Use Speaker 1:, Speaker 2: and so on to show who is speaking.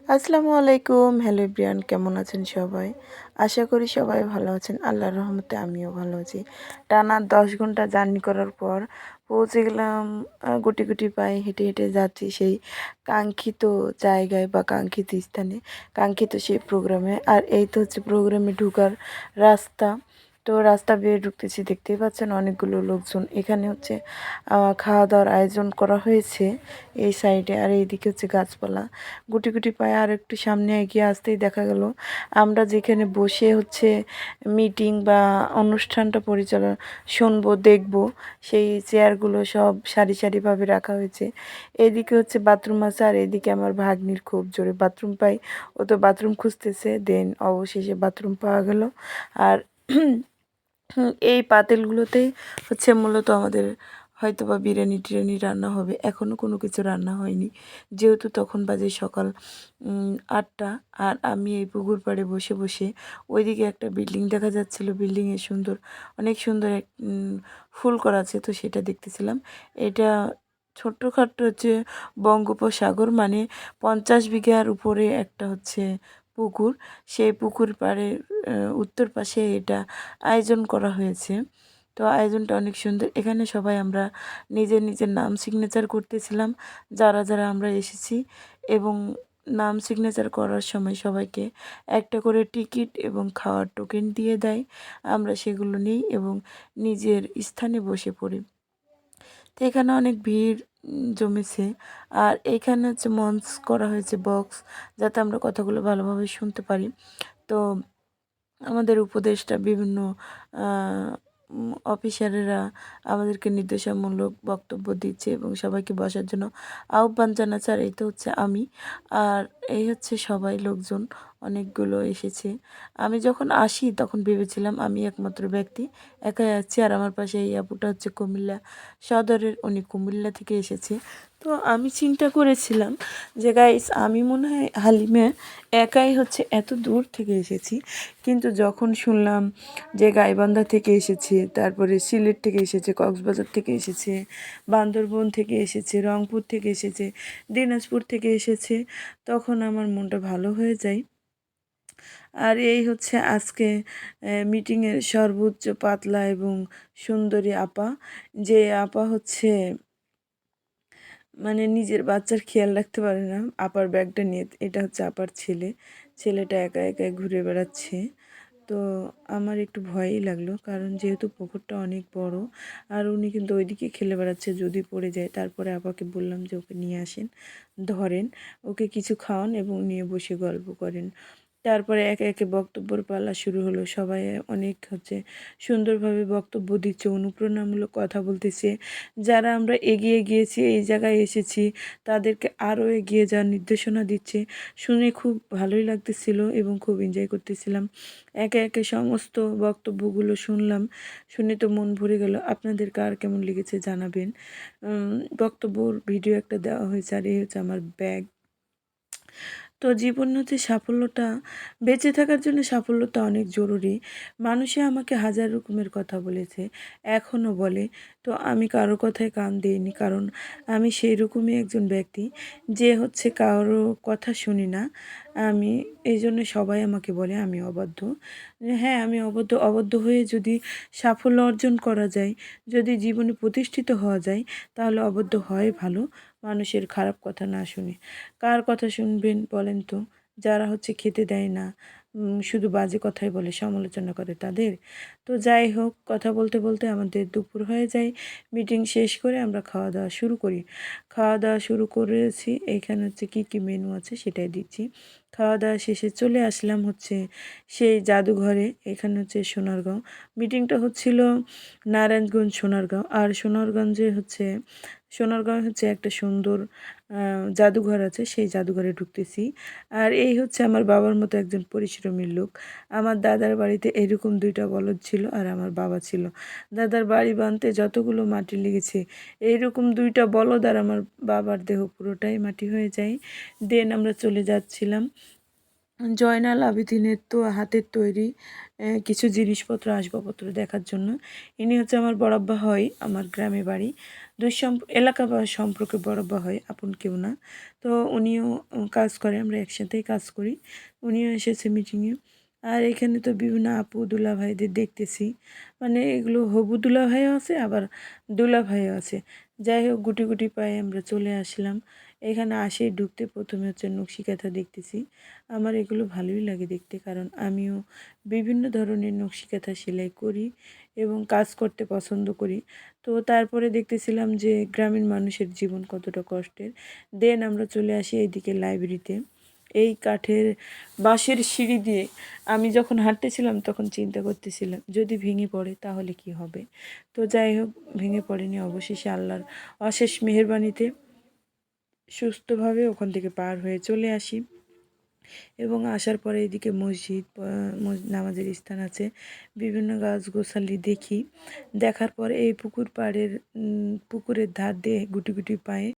Speaker 1: আসসালামু আলাইকুম। Hello everyone, কেমন আছেন সবাই? আশা করি সবাই ভালো আছেন। আল্লাহর রহমতে আমিও ভালো আছি। টানা 10 ঘন্টা জার্নি করার পর পৌঁছে গেলাম। গুটি গুটি পায়ে হেঁটে হেঁটে যাচ্ছি সেই কাঙ্ক্ষিত জায়গায় বা কাঙ্ক্ষিত স্থানে, কাঙ্ক্ষিত সেই প্রোগ্রামে। আর এই তো হচ্ছে প্রোগ্রামে ঢোকার রাস্তা। তো রাস্তা বেয়ে ঢুকতেছি, দেখতেই পাচ্ছেন অনেকগুলো লোকজন। এখানে হচ্ছে খাওয়া দাওয়ার আয়োজন করা হয়েছে এই সাইডে, আর এইদিকে হচ্ছে গাছপালা। গুটি গুটি পায়ে আর একটু সামনে এগিয়ে আসতেই দেখা গেল আমরা যেখানে বসে হচ্ছে মিটিং বা অনুষ্ঠানটা পরিচালনা শুনবো, দেখবো, সেই চেয়ারগুলো সব সারি সারিভাবে রাখা হয়েছে। এদিকে হচ্ছে বাথরুম আছে, আর এদিকে আমার ভাগ্নির খুব জোরে বাথরুম পাই। ও তো বাথরুম খুঁজতেছে, দেন অবশেষে বাথরুম পাওয়া গেল। আর এই পাতিলগুলোতেই হচ্ছে মূলত আমাদের হয়তো বা বিরিয়ানি টিরিয়ানি রান্না হবে। এখনও কোনো কিছু রান্না হয়নি, যেহেতু তখন বাজে সকাল 8টা। আর আমি এই পুকুর পাড়ে বসে বসে ওইদিকে একটা বিল্ডিং দেখা যাচ্ছিল, বিল্ডিংয়ে সুন্দর, অনেক সুন্দর এক ফুল করা আছে, তো সেটা দেখতেছিলাম। এটা ছোট্টখাট্ট হচ্ছে বঙ্গোপসাগর, মানে 50 বিঘার উপরে একটা হচ্ছে পুকুর। সেই পুকুর পাড়ে উত্তর পাশে এটা আয়োজন করা হয়েছে। তো আয়োজনটা অনেক সুন্দর। এখানে সবাই আমরা নিজের নিজের নাম সিগনেচার করতেছিলাম, যারা যারা আমরা এসেছি। এবং নাম সিগনেচার করার সময় সবাইকে একটা করে টিকিট এবং খাওয়ার টোকেন দিয়ে দেয়। আমরা সেগুলো নিই এবং নিজের স্থানে বসে পড়ি। তো এখানে অনেক ভিড় জমেছে। আর এইখানে হচ্ছে মঞ্চ করা হয়েছে, বক্স, যাতে আমরা কথাগুলো ভালোভাবে শুনতে পারি। তো আমাদের উপদেষ্টা বিভিন্ন অফিসারেরা আমাদেরকে নির্দেশামূলক বক্তব্য দিচ্ছে এবং সবাইকে বসার জন্য আহ্বান জানাচ্ছে। আর এই তো হচ্ছে আমি, আর এই হচ্ছে সবাই লোকজন অনেকগুলো এসেছে। আমি যখন আসি তখন ভেবেছিলাম আমি একমাত্র ব্যক্তি, একাই আছি। আর আমার পাশে এই আপুটা হচ্ছে কুমিল্লা সদরের, উনি কুমিল্লা থেকে এসেছে। তো আমি চিন্তা করেছিলাম যে গাইস, আমি মনে হয় হালিমে একাই হচ্ছে এত দূর থেকে এসেছি। কিন্তু যখন শুনলাম যে গাইবান্ধা থেকে এসেছে, তারপরে সিলেট থেকে এসেছে, কক্সবাজার থেকে এসেছে, বান্দরবন থেকে এসেছে, রংপুর থেকে এসেছে, দিনাজপুর থেকে এসেছে, তখন আমার মনটা ভালো হয়ে যায়। আর এই হচ্ছে আজকে মিটিংয়ের সর্বোচ্চ পাতলা এবং সুন্দরী আপা, যে আপা হচ্ছে মানে নিজের বাচ্চার খেয়াল রাখতে পারে না। আপার ব্যাগটা নিয়ে, এটা হচ্ছে আপার ছেলে, ছেলেটা একা একাই ঘুরে বেড়াচ্ছে। তো আমার একটু ভয়ই লাগলো, কারণ যেহেতু পুকুরটা অনেক বড়, আর উনি কিন্তু ওইদিকে খেলে বেড়াচ্ছে, যদি পড়ে যায়। তারপরে আপাকে বললাম যে ওকে নিয়ে আসেন, ধরেন, ওকে কিছু খাওয়ান এবং নিয়ে বসে গল্প করেন। তারপরে একে একে বক্তব্যের পালা শুরু হলো। সবাই অনেক হচ্ছে সুন্দরভাবে বক্তব্য দিচ্ছে, অনুপ্রেরণামূলক কথা বলতেছে। যারা আমরা এগিয়ে গিয়েছি, এই জায়গায় এসেছি, তাদেরকে আরও এগিয়ে যাওয়ার নির্দেশনা দিচ্ছে। শুনে খুব ভালোই লাগতেছিল এবং খুব এনজয় করতেছিলাম। একে একে সমস্ত বক্তব্যগুলো শুনলাম, শুনে তো মন ভরে গেল। আপনাদের কার কেমন লেগেছে জানাবেন। বক্তব্যর ভিডিও একটা দেওয়া হয়েছে, আর এই হচ্ছে আমার ব্যাগ। তো জীবনে হচ্ছে সাফল্যটা, বেঁচে থাকার জন্য সাফল্যটা অনেক জরুরি। মানুষে আমাকে হাজার রকমের কথা বলেছে, এখনও বলে। তো আমি কারো কথায় কান দিইনি, কারণ আমি সেই রকমই একজন ব্যক্তি যে হচ্ছে কারো কথা শুনি না। আমি এই জন্য সবাই আমাকে বলে আমি অবাধ্য। হ্যাঁ, আমি অবাধ্য। অবাধ্য হয়ে যদি সাফল্য অর্জন করা যায়, যদি জীবনে প্রতিষ্ঠিত হওয়া যায়, তাহলে অবাধ্য হয় ভালো, মানুষের খারাপ কথা না শুনে। কার কথা শুনবেন বলেন তো? যারা হচ্ছে খেতে দেয় না, শুধু বাজে কথাই বলে, সমালোচনা করে তাদের। তো যাই হোক, কথা বলতে বলতে আমাদের দুপুর হয়ে যায়। মিটিং শেষ করে আমরা খাওয়া দাওয়া শুরু করি। খাওয়া দাওয়া শুরু করেছি, এইখানে হচ্ছে কী কী মেনু আছে সেটাই দিচ্ছি। খাওয়া দাওয়া শেষে চলে আসলাম হচ্ছে সেই জাদুঘরে। এখানে হচ্ছে সোনারগাঁও, মিটিংটা হচ্ছিল নারায়ণগঞ্জ সোনারগাঁও। আর সোনারগাঁও হচ্ছে একটা সুন্দর জাদুঘর আছে, সেই জাদুঘরে ঢুকতেছি। আর এই হচ্ছে আমার বাবার মতো একজন পরিশ্রমী লোক। আমার দাদার বাড়িতে এরকম 2টা বলদ ছিল, আর আমার বাবা ছিল। দাদার বাড়ি বানতে যতগুলো মাটি লেগেছে, এইরকম 2টা বলদ আর আমার বাবার দেহ পুরোটাই মাটি হয়ে যায়। দেন আমরা চলে যাচ্ছিলাম জয়নাল আবেদিনের তো হাতের তৈরি কিছু জিনিসপত্র আসবাবপত্র দেখার জন্য। ইনি হচ্ছে আমার বড়াব্বা হয়, আমার গ্রামে বাড়ি। এলাকা বা সম্পর্কে বড়াব্বা হয়, আপন কেউ না। তো উনিও কাজ করে, আমরা একসাথেই কাজ করি। উনিও এসেছে মিটিংয়ে। আর এখানে তো বিভিন্ন আপু দুলাভাইদের দেখতেছি, মানে এগুলো হবু দুলাভাইও আছে, আবার দুলাভাইও আছে। যাই হোক, গুটি গুটি পায়ে আমরা চলে আসলাম। এখানে আসেই ঢুকতে প্রথমে হচ্ছে নকশি কাঁথা দেখতেছি। আমার এগুলো ভালোই লাগে দেখতে, কারণ আমিও বিভিন্ন ধরনের নকশি কাঁথা সেলাই করি এবং কাজ করতে পছন্দ করি। তো তারপরে দেখতেছিলাম যে গ্রামীণ মানুষের জীবন কতটা কষ্টের। দেন আমরা চলে আসি এইদিকে লাইব্রেরিতে। এই কাঠের বাঁশের সিঁড়ি দিয়ে আমি যখন হাঁটতেছিলাম তখন চিন্তা করতেছিলাম যদি ভেঙে পড়ে তাহলে কি হবে। তো যাই হোক, ভেঙে পড়েনি, অবশেষে আল্লাহর অশেষ মেহেরবানিতে সুস্থভাবে ওখান থেকে পার হয়ে চলে আসি। এবং আসার পরে এদিকে মসজিদ, নামাজের স্থান আছে, বিভিন্ন গাছগাছালি দেখি। দেখার পর এই পুকুর পাড়ের পুকুরের ধার দিয়ে গুটি গুটি পায়ে